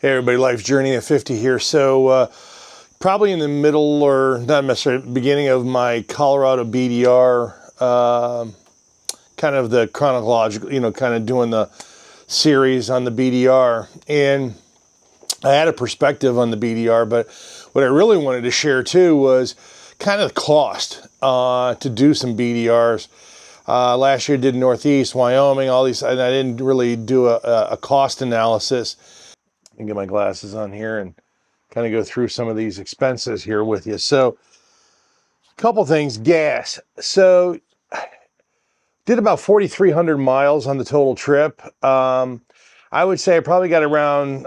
Hey everybody, Life's Journey at 50 here. So probably in the middle, or not necessarily beginning of my Colorado BDR, kind of the chronological, kind of doing the series on the BDR. And I had a perspective on the BDR, but what I really wanted to share too was kind of the cost to do some BDRs. Last year I did Northeast, Wyoming, all these, and I didn't really do a cost analysis. I can get my glasses on here and kind of go through some of these expenses here with you. So a couple things. Gas. So did about 4,300 miles on the total trip. I would say I probably got around,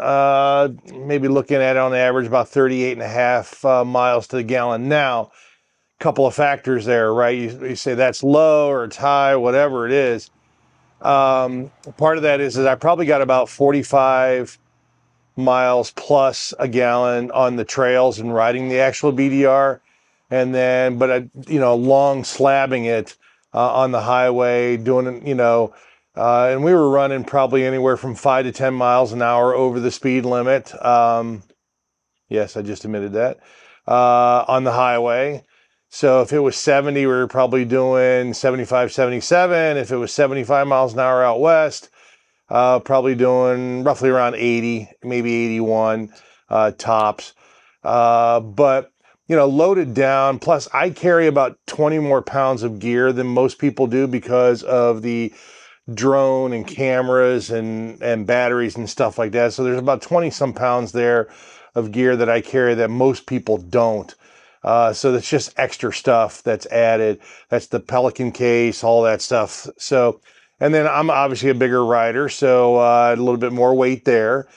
maybe looking at it on average, about 38 and a half miles to the gallon. Now, a couple of factors there, right? You say that's low or it's high, whatever it is. Part of that is I probably got about 45 miles plus a gallon on the trails and riding the actual BDR, and then long slabbing it on the highway, doing and we were running probably anywhere from 5 to 10 miles an hour over the speed limit. Yes, I just admitted that on the highway. So if it was 70, we were probably doing 75, 77. If it was 75 miles an hour out west, probably doing roughly around 80, maybe 81 tops. But, loaded down. Plus, I carry about 20 more pounds of gear than most people do because of the drone and cameras and batteries and stuff like that. So there's about 20 some pounds there of gear that I carry that most people don't. So that's just extra stuff that's added. That's the Pelican case, all that stuff. So, and then I'm obviously a bigger rider, so a little bit more weight there.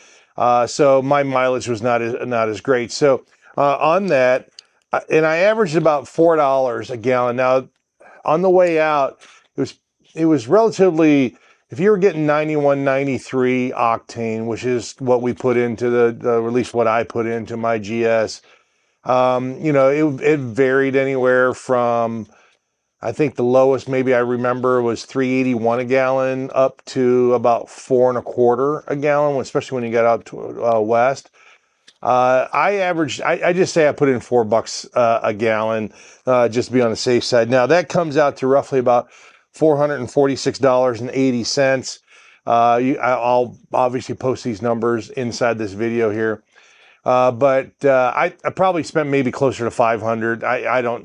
So my mileage was not as great. So on that, and I averaged about $4 a gallon. Now, on the way out, it was relatively, if you were getting 91, 93 octane, which is what we put into or at least what I put into my GS, it varied anywhere from, I think the lowest maybe I remember was 381 a gallon up to about 4.25 a gallon, especially when you got out to west. I averaged, I just say I put in $4 a gallon just to be on the safe side. Now that comes out to roughly about $446.80. I'll obviously post these numbers inside this video here. But I probably spent maybe closer to 500. I don't,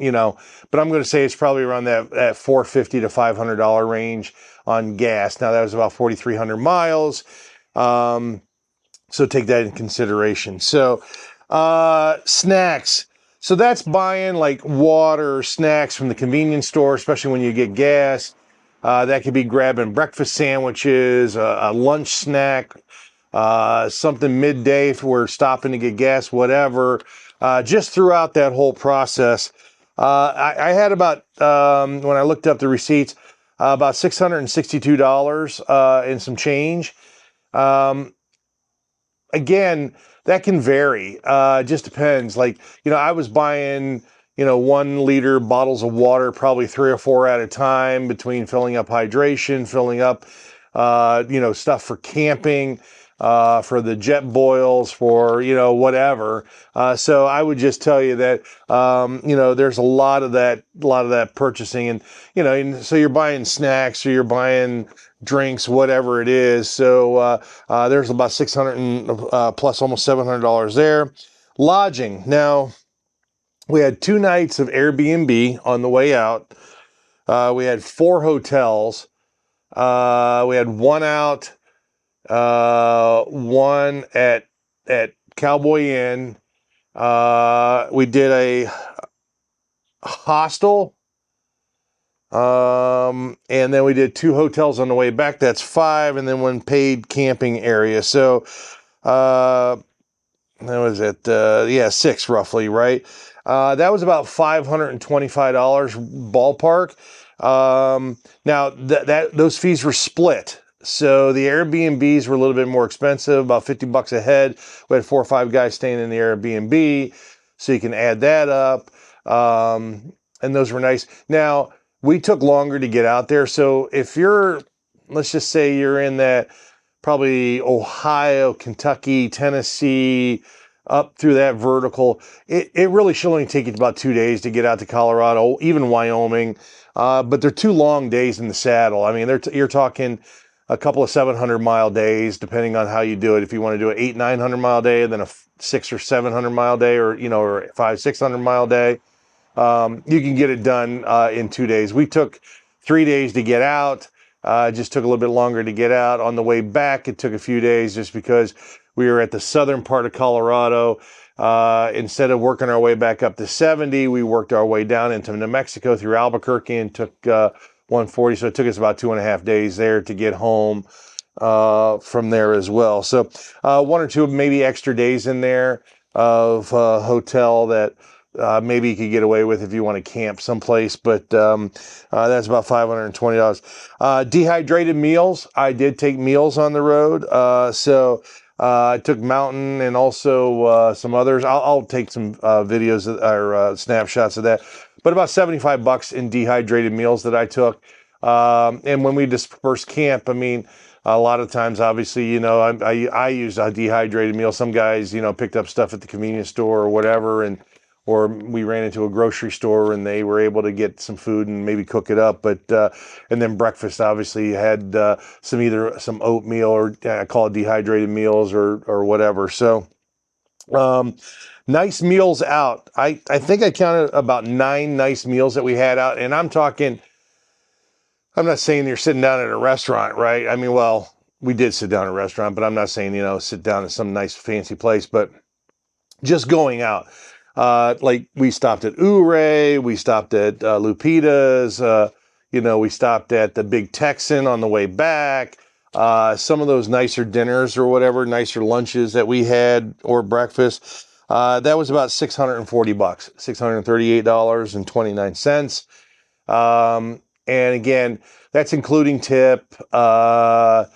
but I'm going to say it's probably around that $450 to $500 range on gas. Now that was about 4,300 miles. So take that in consideration. So, snacks. So that's buying like water, snacks from the convenience store, especially when you get gas. That could be grabbing breakfast sandwiches, a lunch snack, something midday if we're stopping to get gas, whatever. Just throughout that whole process, I had about, when I looked up the receipts, about $662 and some change. Again, that can vary. It just depends. Like, I was buying, 1 liter bottles of water, probably 3 or 4 at a time, between filling up hydration, filling up, stuff for camping, for the jet boils, for, whatever. So I would just tell you that, there's a lot of that purchasing, and, and so you're buying snacks or you're buying drinks, whatever it is. So, there's about 600 and, plus almost $700 there. Lodging. Now, we had 2 nights of Airbnb on the way out. We had 4 hotels. We had 1 out, 1 at Cowboy Inn. We did a hostel. And then we did 2 hotels on the way back. That's 5, and then 1 paid camping area. So, that was it. 6 roughly, right? That was about $525 ballpark. Now those fees were split. So the Airbnbs were a little bit more expensive, about $50 a head. We had 4 or 5 guys staying in the Airbnb, so you can add that up. And those were nice. Now, we took longer to get out there. So if you're, let's just say you're in that probably Ohio, Kentucky, Tennessee, up through that vertical. It really should only take you about 2 days to get out to Colorado, even Wyoming. But they're 2 long days in the saddle. I mean, you're talking a couple of 700-mile days, depending on how you do it. If you want to do an 800-900-mile day, and then a 600 or 700-mile day, or or 500-600-mile day, you can get it done in 2 days. We took 3 days to get out. Just took a little bit longer to get out. On the way back, it took a few days just because we were at the southern part of Colorado. Instead of working our way back up to 70, we worked our way down into New Mexico through Albuquerque and took 140. So it took us about 2.5 days there to get home from there as well. So 1 or 2 maybe extra days in there of hotel that maybe you could get away with if you want to camp someplace, but that's about $520. Dehydrated meals. I did take meals on the road. So I took Mountain and also some others. I'll take some videos or snapshots of that, but about $75 in dehydrated meals that I took. And when we dispersed camp, I mean, a lot of times, obviously, I used a dehydrated meal. Some guys, picked up stuff at the convenience store or whatever, or we ran into a grocery store and they were able to get some food and maybe cook it up. But and then breakfast, obviously, you had either some oatmeal, or I call it dehydrated meals, or whatever. So nice meals out. I think I counted about 9 nice meals that we had out, and I'm not saying you're sitting down at a restaurant, right? I mean, well, we did sit down at a restaurant, but I'm not saying, sit down at some nice fancy place, but just going out. Like we stopped at Ouray, we stopped at Lupita's, we stopped at the Big Texan on the way back. Some of those nicer dinners or whatever, nicer lunches that we had, or breakfast, that was about $640, $638.29. And again, that's including tip. That's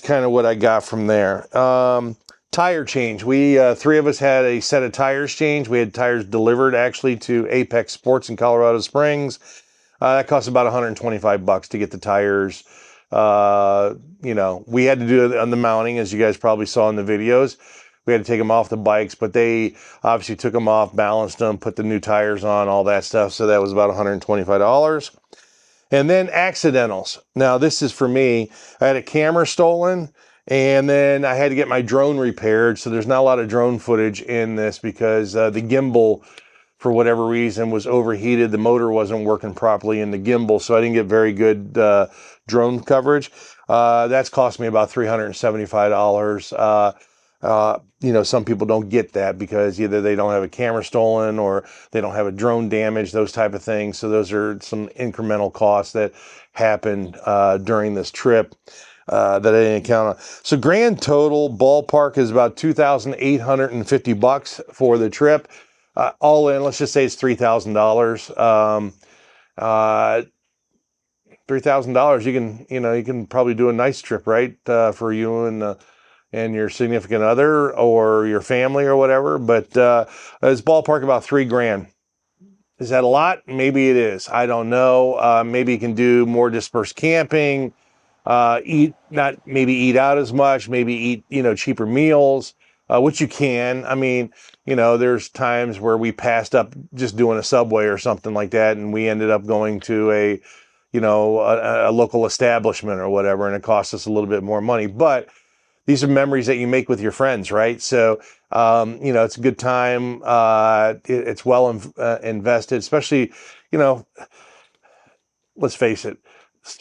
kind of what I got from there. Tire change. We 3 of us had a set of tires changed. We had tires delivered actually to Apex Sports in Colorado Springs. That cost about $125 to get the tires. We had to do it on the mounting, as you guys probably saw in the videos. We had to take them off the bikes, but they obviously took them off, balanced them, put the new tires on, all that stuff. So that was about $125. And then accidentals. Now, this is for me. I had a camera stolen, and then I had to get my drone repaired. So there's not a lot of drone footage in this because the gimbal, for whatever reason, was overheated. The motor wasn't working properly in the gimbal, so I didn't get very good drone coverage. That's cost me about $375. Some people don't get that because either they don't have a camera stolen or they don't have a drone damage, those type of things. So those are some incremental costs that happened during this trip that I didn't count on. So grand total ballpark is about $2,850 for the trip. All in, let's just say it's $3,000. $3,000, you can probably do a nice trip, right? For you and your significant other or your family or whatever. But it's ballpark about $3,000. Is that a lot? Maybe it is. I don't know. Maybe you can do more dispersed camping. Eat out as much. Maybe eat cheaper meals, which you can. I mean, there's times where we passed up just doing a Subway or something like that, and we ended up going to a local establishment or whatever, and it cost us a little bit more money. But these are memories that you make with your friends, right? So, it's a good time. It's well invested, especially, let's face it,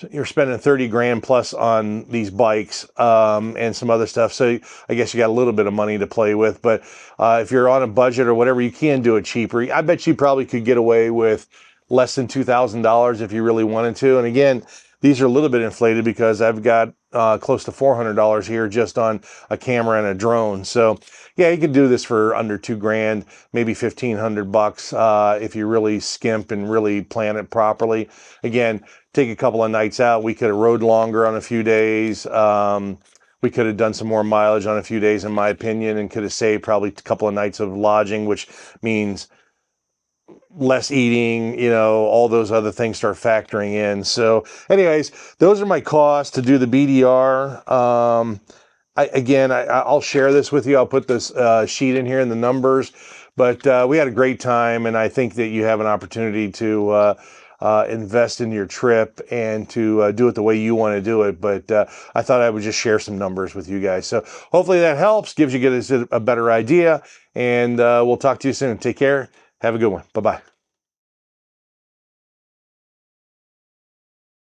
you're spending $30,000 plus on these bikes and some other stuff. So I guess you got a little bit of money to play with. But if you're on a budget or whatever, you can do it cheaper. I bet you probably could get away with less than $2,000 if you really wanted to. And again, these are a little bit inflated because I've got close to $400 here just on a camera and a drone. So yeah, you could do this for under $2,000, maybe $1,500 if you really skimp and really plan it properly. Again, take a couple of nights out. We could have rode longer on a few days. We could have done some more mileage on a few days, in my opinion, and could have saved probably a couple of nights of lodging, which means less eating, you know, all those other things start factoring in. So anyways, those are my costs to do the BDR. I'll share this with you. I'll put this sheet in here and the numbers, but we had a great time, and I think that you have an opportunity to invest in your trip and to do it the way you want to do it. But I thought I would just share some numbers with you guys. So hopefully that helps, gives you guys a better idea, and we'll talk to you soon. Take care. Have a good one. Bye-bye.